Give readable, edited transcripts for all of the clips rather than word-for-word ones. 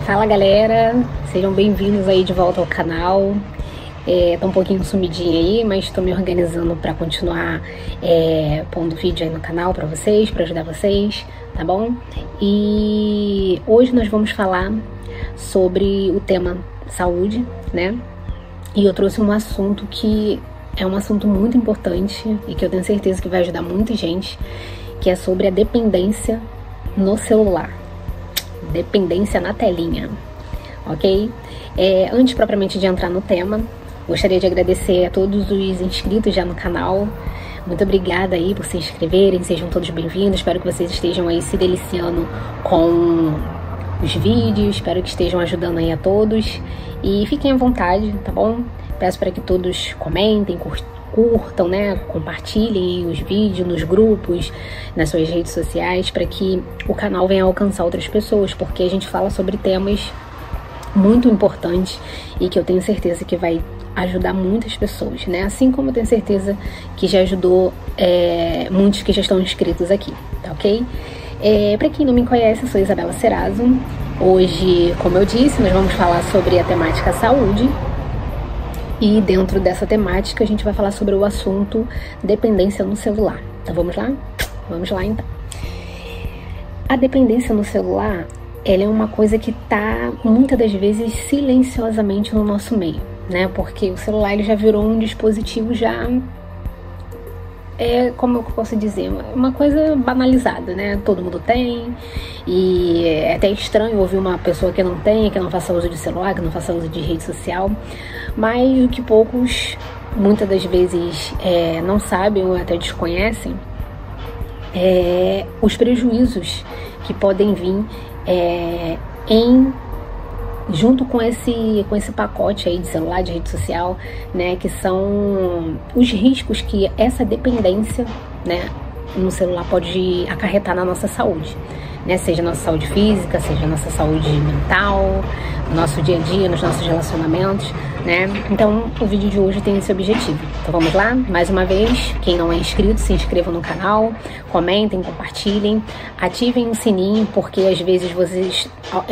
Fala galera, sejam bem-vindos aí de volta ao canal. Tô um pouquinho sumidinha aí, mas tô me organizando para continuar pondo vídeo aí no canal para vocês, para ajudar vocês, tá bom? E hoje nós vamos falar sobre o tema saúde, né? E eu trouxe um assunto que é um assunto muito importante e que eu tenho certeza que vai ajudar muita gente, que é sobre a dependência no celular. Dependência na telinha, ok? Antes propriamente de entrar no tema, gostaria de agradecer a todos os inscritos já no canal. Muito obrigada aí por se inscreverem, sejam todos bem-vindos. Espero que vocês estejam aí se deliciando com os vídeos, espero que estejam ajudando aí a todos. E fiquem à vontade, tá bom? Peço para que todos comentem, curtam, né? Compartilhem os vídeos nos grupos, nas suas redes sociais, para que o canal venha alcançar outras pessoas, porque a gente fala sobre temas muito importantes e que eu tenho certeza que vai ajudar muitas pessoas, né? Assim como eu tenho certeza que já ajudou muitos que já estão inscritos aqui, tá ok? Para quem não me conhece, eu sou Isabela Serrazzo. Hoje, como eu disse, nós vamos falar sobre a temática saúde. E dentro dessa temática a gente vai falar sobre o assunto dependência no celular. Então vamos lá? Vamos lá então. A dependência no celular, ela é uma coisa que tá muitas das vezes silenciosamente no nosso meio, né? Porque o celular ele já virou um dispositivo como eu posso dizer, uma coisa banalizada, né? Todo mundo tem, e é até estranho ouvir uma pessoa que não tem, que não faça uso de celular, que não faça uso de rede social, mas o que poucos, muitas das vezes, não sabem ou até desconhecem, os prejuízos que podem vir junto com esse pacote aí de celular, de rede social, né, que são os riscos que essa dependência, né, no celular pode acarretar na nossa saúde, né, seja nossa saúde física, seja nossa saúde mental, no nosso dia a dia, nos nossos relacionamentos, né? Então o vídeo de hoje tem esse objetivo. Então vamos lá? Mais uma vez, quem não é inscrito, se inscreva no canal, comentem, compartilhem, ativem o sininho, porque às vezes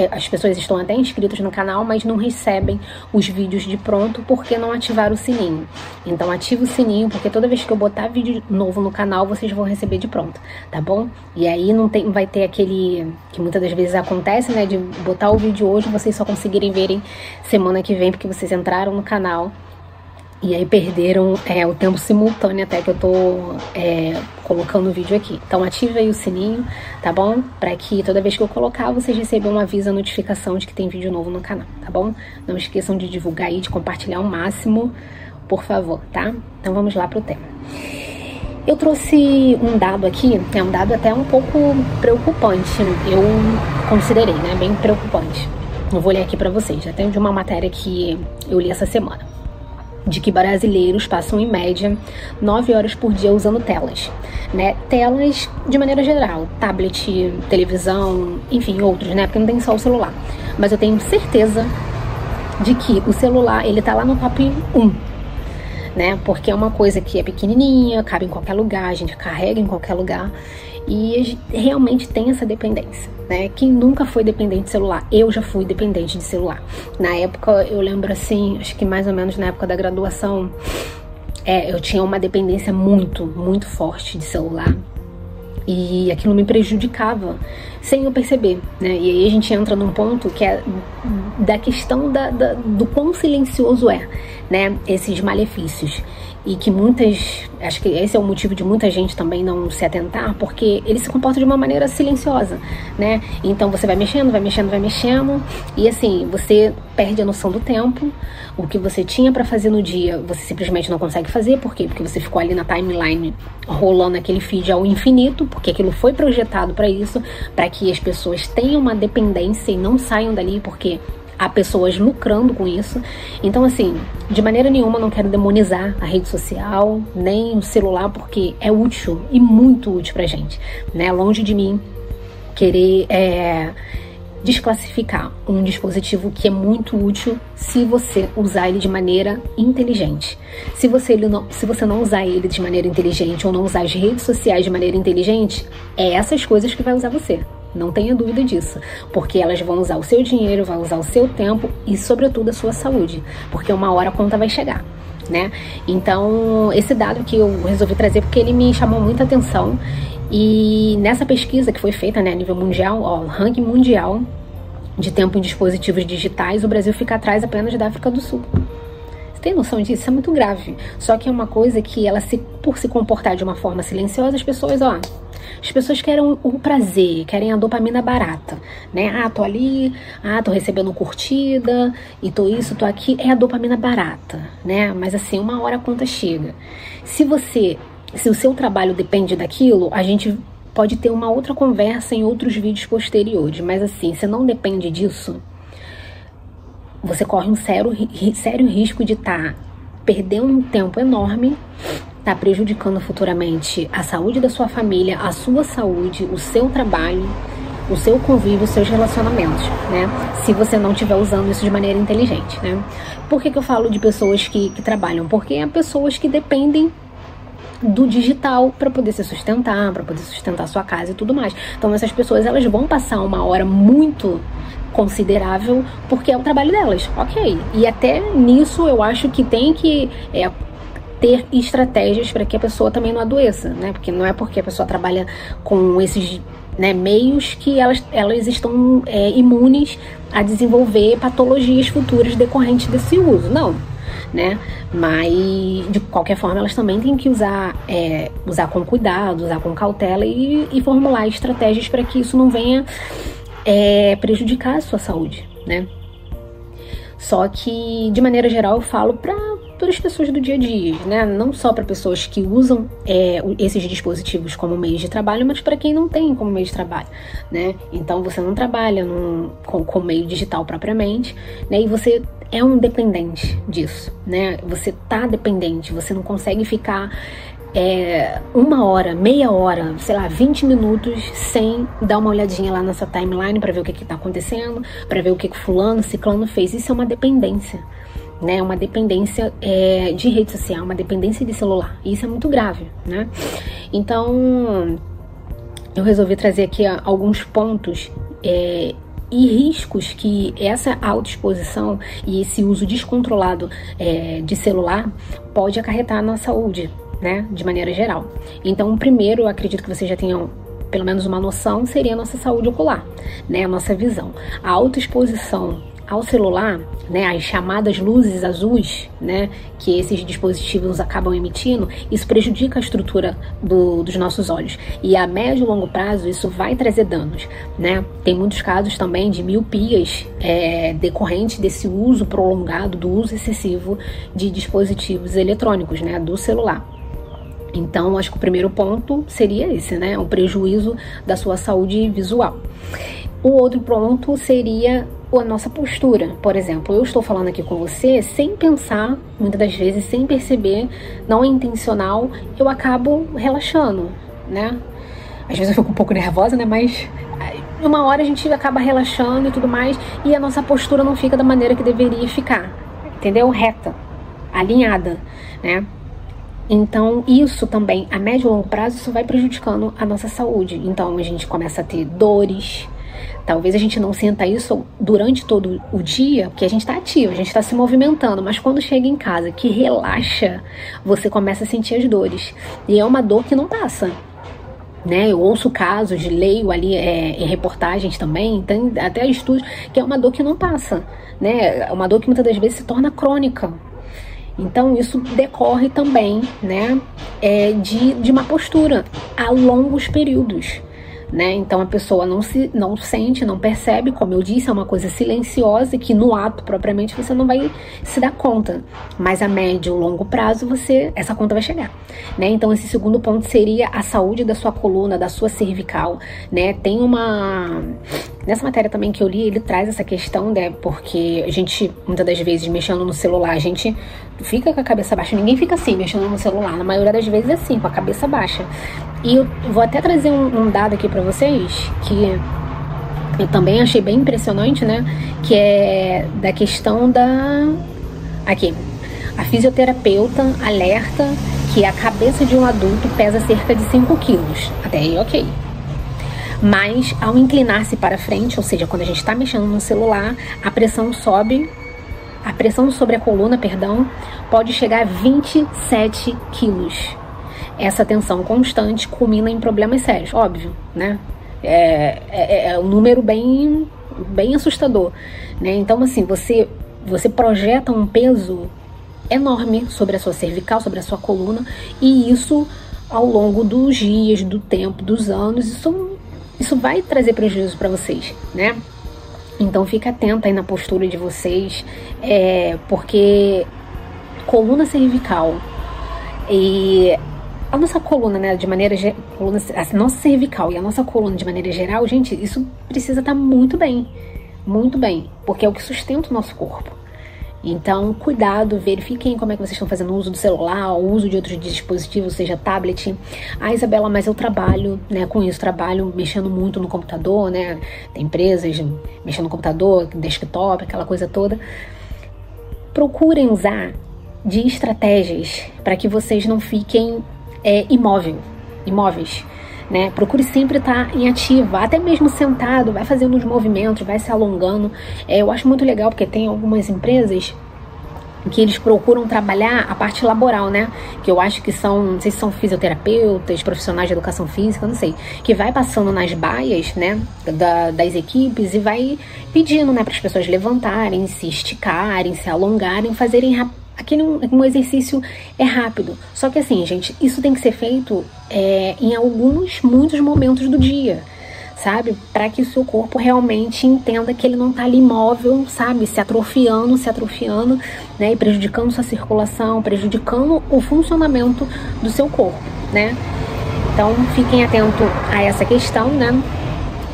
as pessoas estão até inscritas no canal, mas não recebem os vídeos de pronto porque não ativaram o sininho. Então ativa o sininho, porque toda vez que eu botar vídeo novo no canal, vocês vão receber de pronto, tá bom? E aí não vai ter aquele que muitas das vezes acontece, né, de botar o vídeo hoje, vocês só conseguirem verem semana que vem, porque vocês entraram no canal e aí perderam o tempo simultâneo até que eu tô colocando o vídeo aqui. Então ative aí o sininho, tá bom? Para que toda vez que eu colocar, vocês recebam um aviso, a notificação de que tem vídeo novo no canal, tá bom? Não esqueçam de divulgar aí, de compartilhar ao máximo, por favor, tá? Então vamos lá pro tema. Eu trouxe um dado aqui, é um dado até um pouco preocupante, eu considerei, né, bem preocupante. Eu vou ler aqui pra vocês, até de uma matéria que eu li essa semana, de que brasileiros passam em média 9 horas por dia usando telas, né? Telas de maneira geral, tablet, televisão, enfim, outros, né? Porque não tem só o celular. Mas eu tenho certeza de que o celular, ele tá lá no top 1, né? Porque é uma coisa que é pequenininha, cabe em qualquer lugar, a gente carrega em qualquer lugar e a gente realmente tem essa dependência, né? Quem nunca foi dependente de celular? Eu já fui dependente de celular. Na época, eu lembro assim, acho que mais ou menos na época da graduação, eu tinha uma dependência muito, muito forte de celular. E aquilo me prejudicava sem eu perceber, né? E aí a gente entra num ponto que é da questão do quão silencioso né? Esses malefícios. E que acho que esse é o motivo de muita gente também não se atentar, porque ele se comporta de uma maneira silenciosa, né? Então você vai mexendo, vai mexendo, vai mexendo, e assim, você perde a noção do tempo. O que você tinha pra fazer no dia, você simplesmente não consegue fazer. Por quê? Porque você ficou ali na timeline rolando aquele feed ao infinito, porque aquilo foi projetado pra isso, pra que as pessoas tenham uma dependência e não saiam dali, porque há pessoas lucrando com isso. Então, assim, de maneira nenhuma eu não quero demonizar a rede social, nem o celular, porque é útil e muito útil pra gente, né? Longe de mim querer desclassificar um dispositivo que é muito útil se você usar ele de maneira inteligente. Se você não usar ele de maneira inteligente ou não usar as redes sociais de maneira inteligente, é essas coisas que vai usar você, não tenha dúvida disso, porque elas vão usar o seu dinheiro, vão usar o seu tempo e, sobretudo, a sua saúde, porque uma hora a conta vai chegar, né? Então, esse dado que eu resolvi trazer porque ele me chamou muita atenção, e nessa pesquisa que foi feita, né, a nível mundial, ó, ranking mundial de tempo em dispositivos digitais, o Brasil fica atrás apenas da África do Sul. Você tem noção disso? Isso é muito grave. Só que é uma coisa que ela, por se comportar de uma forma silenciosa, as pessoas querem o prazer, querem a dopamina barata, né? Ah, tô ali, tô recebendo curtida, e tô isso, tô aqui, é a dopamina barata, né? Mas assim, uma hora a conta chega. Se o seu trabalho depende daquilo, a gente pode ter uma outra conversa em outros vídeos posteriores, mas assim, se não depende disso, você corre um sério risco de estar perdendo um tempo enorme, tá prejudicando futuramente a saúde da sua família, a sua saúde, o seu trabalho, o seu convívio, os seus relacionamentos, né? Se você não estiver usando isso de maneira inteligente, né? Por que eu falo de pessoas que trabalham? Porque é pessoas que dependem do digital para poder se sustentar, para poder sustentar sua casa e tudo mais. Então essas pessoas, elas vão passar uma hora muito considerável porque é o trabalho delas, ok. E até nisso eu acho que tem que ter estratégias para que a pessoa também não adoeça, né? Porque não é porque a pessoa trabalha com esses, né, meios que elas estão imunes a desenvolver patologias futuras decorrentes desse uso, não, né? Mas de qualquer forma elas também têm que usar com cuidado, usar com cautela e formular estratégias para que isso não venha prejudicar a sua saúde, né? Só que de maneira geral eu falo para as pessoas do dia a dia, né? Não só para pessoas que usam esses dispositivos como meio de trabalho, mas para quem não tem como meio de trabalho, né? Então você não trabalha com meio digital propriamente, né? E você é um dependente disso, né? Você tá dependente, você não consegue ficar uma hora, meia hora, sei lá, 20 minutos sem dar uma olhadinha lá nessa timeline para ver o que tá acontecendo, para ver o que fulano, ciclano fez. Isso é uma dependência, né? Uma dependência de rede social, uma dependência de celular. E isso é muito grave, né? Então, eu resolvi trazer aqui alguns pontos e riscos que essa autoexposição e esse uso descontrolado de celular pode acarretar na saúde, né, de maneira geral. Então, o primeiro, eu acredito que vocês já tenham pelo menos uma noção, seria a nossa saúde ocular, né, a nossa visão. A autoexposição ao celular, né, as chamadas luzes azuis, né, que esses dispositivos acabam emitindo, isso prejudica a estrutura dos nossos olhos. E a médio e longo prazo, isso vai trazer danos, né? Tem muitos casos também de miopias decorrentes desse uso prolongado, do uso excessivo de dispositivos eletrônicos, né, do celular. Então, acho que o primeiro ponto seria esse, né? O prejuízo da sua saúde visual. O outro ponto seria a nossa postura. Por exemplo, eu estou falando aqui com você sem pensar, muitas das vezes sem perceber, não é intencional, eu acabo relaxando, né? Às vezes eu fico um pouco nervosa, né? Mas uma hora a gente acaba relaxando e tudo mais, e a nossa postura não fica da maneira que deveria ficar, entendeu? Reta, alinhada, né? Então, isso também, a médio e longo prazo, isso vai prejudicando a nossa saúde. Então, a gente começa a ter dores. Talvez a gente não sinta isso durante todo o dia, porque a gente está ativo, a gente está se movimentando. Mas quando chega em casa, que relaxa, você começa a sentir as dores. E é uma dor que não passa, né? Eu ouço casos, leio ali em reportagens também, tem até estudos, que é uma dor que não passa, né? É uma dor que muitas das vezes se torna crônica. Então, isso decorre também, né, de uma postura a longos períodos, né? Então, a pessoa não sente, não percebe, como eu disse, é uma coisa silenciosa que no ato, propriamente, você não vai se dar conta. Mas a médio e longo prazo, essa conta vai chegar, né? Então, esse segundo ponto seria a saúde da sua coluna, da sua cervical, né? Tem nessa matéria também que eu li, ele traz essa questão, né? Porque a gente, muitas das vezes, mexendo no celular, a gente fica com a cabeça baixa. Ninguém fica assim, mexendo no celular. Na maioria das vezes é assim, com a cabeça baixa. E eu vou até trazer um dado aqui pra vocês, que eu também achei bem impressionante, né? Que é da questão Aqui. A fisioterapeuta alerta que a cabeça de um adulto pesa cerca de 5 quilos. Até aí, ok. Mas ao inclinar-se para frente, ou seja, quando a gente está mexendo no celular, a pressão sobre a coluna, pode chegar a 27 quilos. Essa tensão constante culmina em problemas sérios, óbvio, né? É um número bem assustador, né? Então, assim, você projeta um peso enorme sobre a sua cervical, sobre a sua coluna, e isso, ao longo dos dias, do tempo, dos anos, isso vai trazer prejuízo para vocês, né? Então fica atenta aí na postura de vocês, porque coluna cervical e a nossa coluna, né, a nossa cervical e a nossa coluna de maneira geral, gente, isso precisa estar muito bem, porque é o que sustenta o nosso corpo. Então, cuidado, verifiquem como é que vocês estão fazendo o uso do celular, o uso de outros dispositivos, seja tablet. Isabela, mas eu trabalho, né, com isso, trabalho mexendo muito no computador, né, tem empresas mexendo no computador, desktop, aquela coisa toda. Procurem usar de estratégias para que vocês não fiquem imóveis, né? Procure sempre estar em ativa, até mesmo sentado, vai fazendo uns movimentos, vai se alongando. Eu acho muito legal porque tem algumas empresas que eles procuram trabalhar a parte laboral, né? Que eu acho que não sei se são fisioterapeutas, profissionais de educação física, não sei, que vai passando nas baias, né, das equipes e vai pedindo, né, para as pessoas levantarem, se esticarem, se alongarem, fazerem um exercício rápido. Só que assim, gente, isso tem que ser feito em muitos momentos do dia, sabe? Para que o seu corpo realmente entenda que ele não tá ali imóvel, sabe? Se atrofiando, né? E prejudicando sua circulação, prejudicando o funcionamento do seu corpo, né? Então, fiquem atentos a essa questão, né?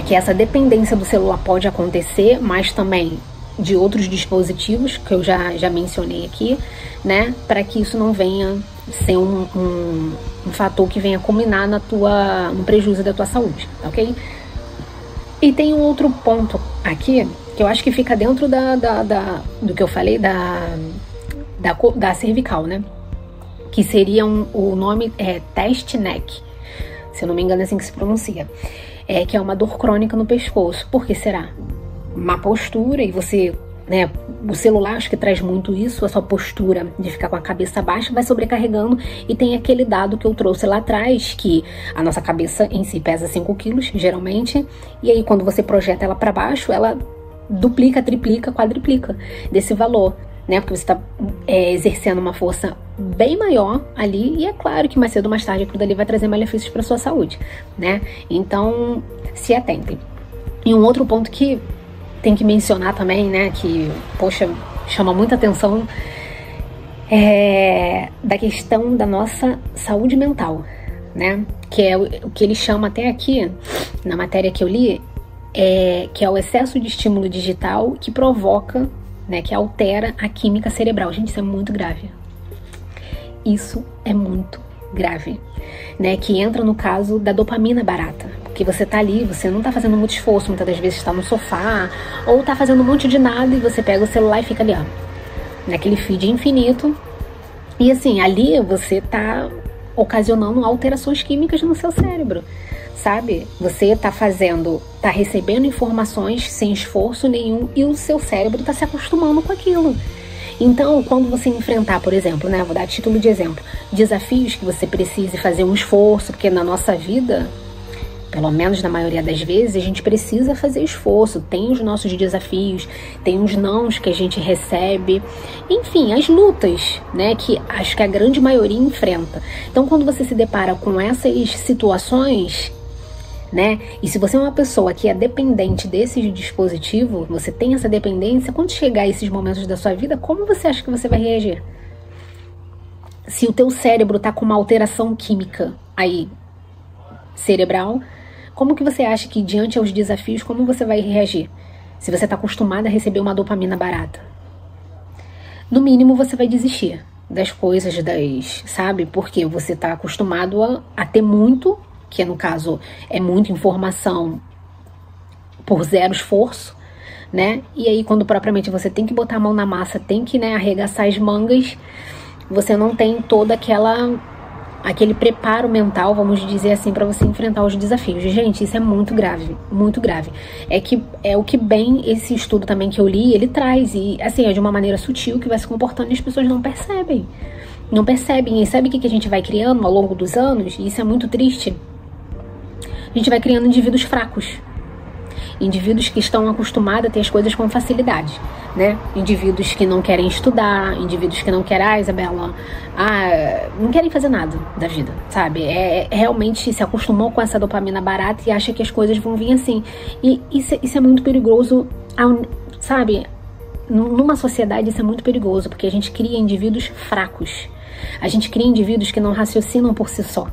Que essa dependência do celular pode acontecer, mas também de outros dispositivos que eu já mencionei aqui, né? Para que isso não venha ser um fator que venha culminar no prejuízo da tua saúde, ok? E tem um outro ponto aqui que eu acho que fica dentro do que eu falei da cervical, né? Que seria o nome test neck, se eu não me engano é assim que se pronuncia, que é uma dor crônica no pescoço. Por que será? Má postura, e você, né, o celular acho que traz muito isso, a sua postura de ficar com a cabeça baixa vai sobrecarregando, e tem aquele dado que eu trouxe lá atrás, que a nossa cabeça em si pesa 5 quilos, geralmente, e aí quando você projeta ela para baixo, ela duplica, triplica, quadriplica desse valor, né, porque você está exercendo uma força bem maior ali, e é claro que mais cedo ou mais tarde aquilo dali vai trazer malefícios para sua saúde, né, então se atentem. E um outro ponto que tem que mencionar também, né, que, poxa, chama muita atenção, da questão da nossa saúde mental, né, que é o que ele chama até aqui, na matéria que eu li, que é o excesso de estímulo digital que provoca, né, que altera a química cerebral. Gente, isso é muito grave. Isso é muito grave, né, que entra no caso da dopamina barata, porque você tá ali, você não tá fazendo muito esforço, muitas das vezes está no sofá, ou tá fazendo um monte de nada, e você pega o celular e fica ali, ó, naquele feed infinito, e assim, ali você tá ocasionando alterações químicas no seu cérebro, sabe? Você tá recebendo informações sem esforço nenhum, e o seu cérebro tá se acostumando com aquilo. Então, quando você enfrentar, por exemplo, né, vou dar título de exemplo, desafios que você precise fazer um esforço, porque na nossa vida, pelo menos na maioria das vezes, a gente precisa fazer esforço, tem os nossos desafios, tem os nãos que a gente recebe, enfim, as lutas, né, que acho que a grande maioria enfrenta. Então, quando você se depara com essas situações, né, e se você é uma pessoa que é dependente desse dispositivo, você tem essa dependência, quando chegar esses momentos da sua vida, como você acha que você vai reagir? Se o teu cérebro tá com uma alteração química aí, cerebral, como que você acha que diante aos desafios, como você vai reagir? Se você tá acostumado a receber uma dopamina barata, no mínimo você vai desistir das coisas, sabe? Porque você tá acostumado a ter muito, que no caso é muita informação por zero esforço, né? E aí quando propriamente você tem que botar a mão na massa, tem que, né, arregaçar as mangas, você não tem toda aquela aquele preparo mental, vamos dizer assim, para você enfrentar os desafios. Gente, isso é muito grave, muito grave. É o que bem esse estudo também que eu li, ele traz, e assim, é de uma maneira sutil que vai se comportando e as pessoas não percebem. Não percebem. E sabe o que a gente vai criando ao longo dos anos? E isso é muito triste. A gente vai criando indivíduos fracos. Indivíduos que estão acostumados a ter as coisas com facilidade, né? Indivíduos que não querem estudar, indivíduos que não querem, Isabela, não querem fazer nada da vida, sabe? Realmente se acostumou com essa dopamina barata e acha que as coisas vão vir assim. E isso é muito perigoso, sabe? Numa sociedade isso é muito perigoso, porque a gente cria indivíduos fracos. A gente cria indivíduos que não raciocinam por si só,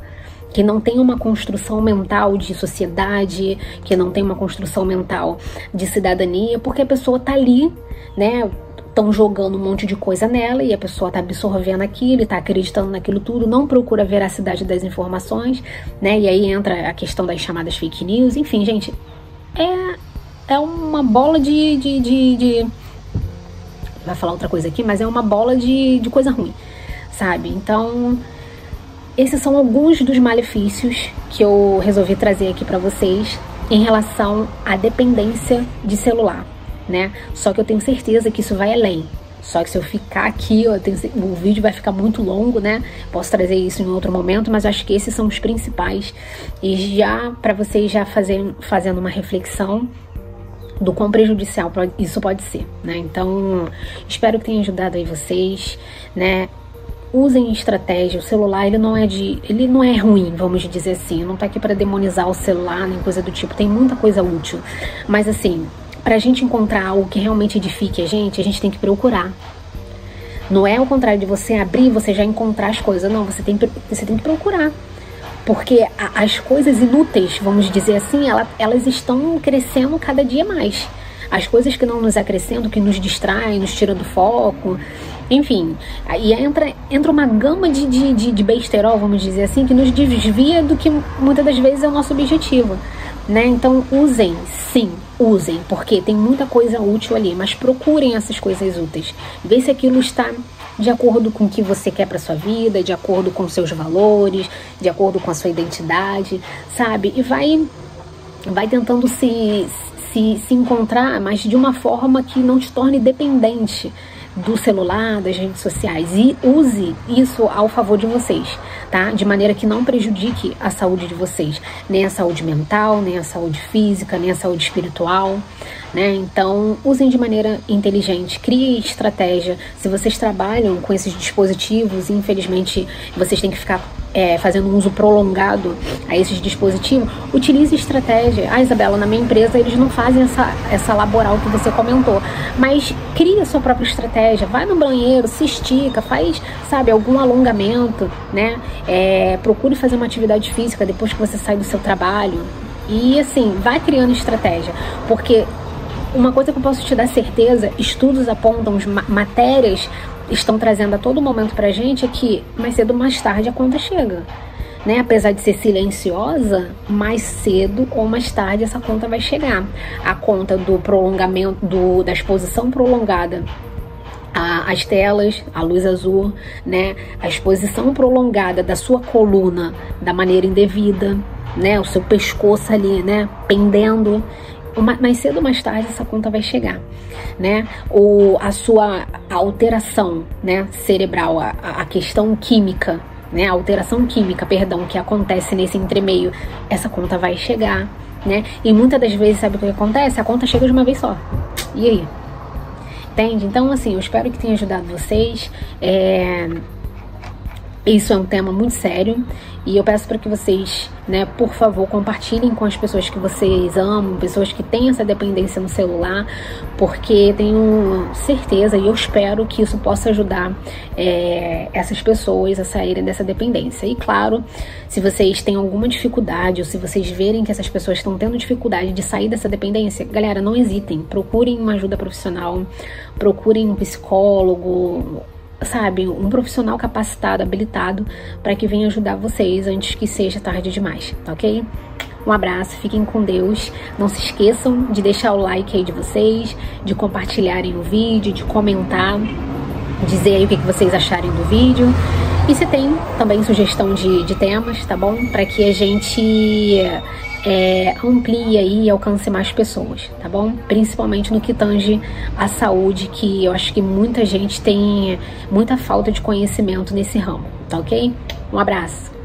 que não tem uma construção mental de sociedade, que não tem uma construção mental de cidadania, porque a pessoa tá ali, né? Estão jogando um monte de coisa nela e a pessoa tá absorvendo aquilo, tá acreditando naquilo tudo, não procura a veracidade das informações, né? E aí entra a questão das chamadas fake news. Enfim, gente, é uma bola de vai falar outra coisa aqui, mas é uma bola de coisa ruim, sabe? Então, esses são alguns dos malefícios que eu resolvi trazer aqui para vocês em relação à dependência de celular, né? Só que eu tenho certeza que isso vai além. Só que se eu ficar aqui, o vídeo vai ficar muito longo, né? Posso trazer isso em outro momento, mas eu acho que esses são os principais. E já para vocês já fazendo uma reflexão do quão prejudicial isso pode ser, né? Então, espero que tenha ajudado aí vocês, né? Usem estratégia. O celular, ele não é ruim, vamos dizer assim. Eu não tô aqui para demonizar o celular, nem coisa do tipo. Tem muita coisa útil. Mas assim, pra gente encontrar algo que realmente edifique a gente tem que procurar. Não é o contrário de você abrir e você já encontrar as coisas. Não, você tem que procurar. Porque as coisas inúteis, vamos dizer assim, elas estão crescendo cada dia mais. As coisas que não nos acrescentam, que nos distraem, nos tiram do foco, enfim. Aí entra uma gama de besterol, vamos dizer assim, que nos desvia do que muitas das vezes é o nosso objetivo, né? Então usem, sim, usem, porque tem muita coisa útil ali, mas procurem essas coisas úteis. Vê se aquilo está de acordo com o que você quer para sua vida, de acordo com seus valores, de acordo com a sua identidade, sabe? E vai tentando se encontrar, mas de uma forma que não te torne dependente do celular, das redes sociais, e use isso ao favor de vocês, tá? De maneira que não prejudique a saúde de vocês, nem a saúde mental, nem a saúde física, nem a saúde espiritual, né? Então, usem de maneira inteligente, criem estratégia. Se vocês trabalham com esses dispositivos, infelizmente, vocês têm que ficar fazendo um uso prolongado a esses dispositivos, utilize estratégia. Isabela, na minha empresa eles não fazem essa laboral que você comentou, mas cria a sua própria estratégia, vai no banheiro, se estica, faz, sabe, algum alongamento, né? Procure fazer uma atividade física depois que você sai do seu trabalho e assim, vai criando estratégia, porque uma coisa que eu posso te dar certeza, estudos apontam, matérias estão trazendo a todo momento pra gente é que mais cedo ou mais tarde a conta chega, né? Apesar de ser silenciosa, mais cedo ou mais tarde essa conta vai chegar. A conta do prolongamento, da exposição prolongada às telas, à luz azul, né? A exposição prolongada da sua coluna da maneira indevida, né? O seu pescoço ali, né? Pendendo. Mais cedo ou mais tarde essa conta vai chegar, né? Ou a sua alteração, né, cerebral, a questão química, né, a alteração química, perdão, que acontece nesse entremeio, essa conta vai chegar, né? E muitas das vezes, sabe o que acontece? A conta chega de uma vez só. E aí? Entende? Então, assim, eu espero que tenha ajudado vocês. Isso é um tema muito sério e eu peço para que vocês, né, por favor, compartilhem com as pessoas que vocês amam, pessoas que têm essa dependência no celular, porque tenho certeza e eu espero que isso possa ajudar essas pessoas a saírem dessa dependência. E claro, se vocês têm alguma dificuldade ou se vocês verem que essas pessoas estão tendo dificuldade de sair dessa dependência, galera, não hesitem, procurem uma ajuda profissional, procurem um psicólogo, sabe, um profissional capacitado, habilitado, para que venha ajudar vocês antes que seja tarde demais, tá ok? Um abraço, fiquem com Deus. Não se esqueçam de deixar o like aí de vocês, de compartilharem o vídeo, de comentar. dizer aí o que vocês acharem do vídeo. E se tem também sugestão de temas, tá bom? Para que a gente amplie aí e alcance mais pessoas, tá bom? Principalmente no que tange à saúde, que eu acho que muita gente tem muita falta de conhecimento nesse ramo, tá ok? Um abraço!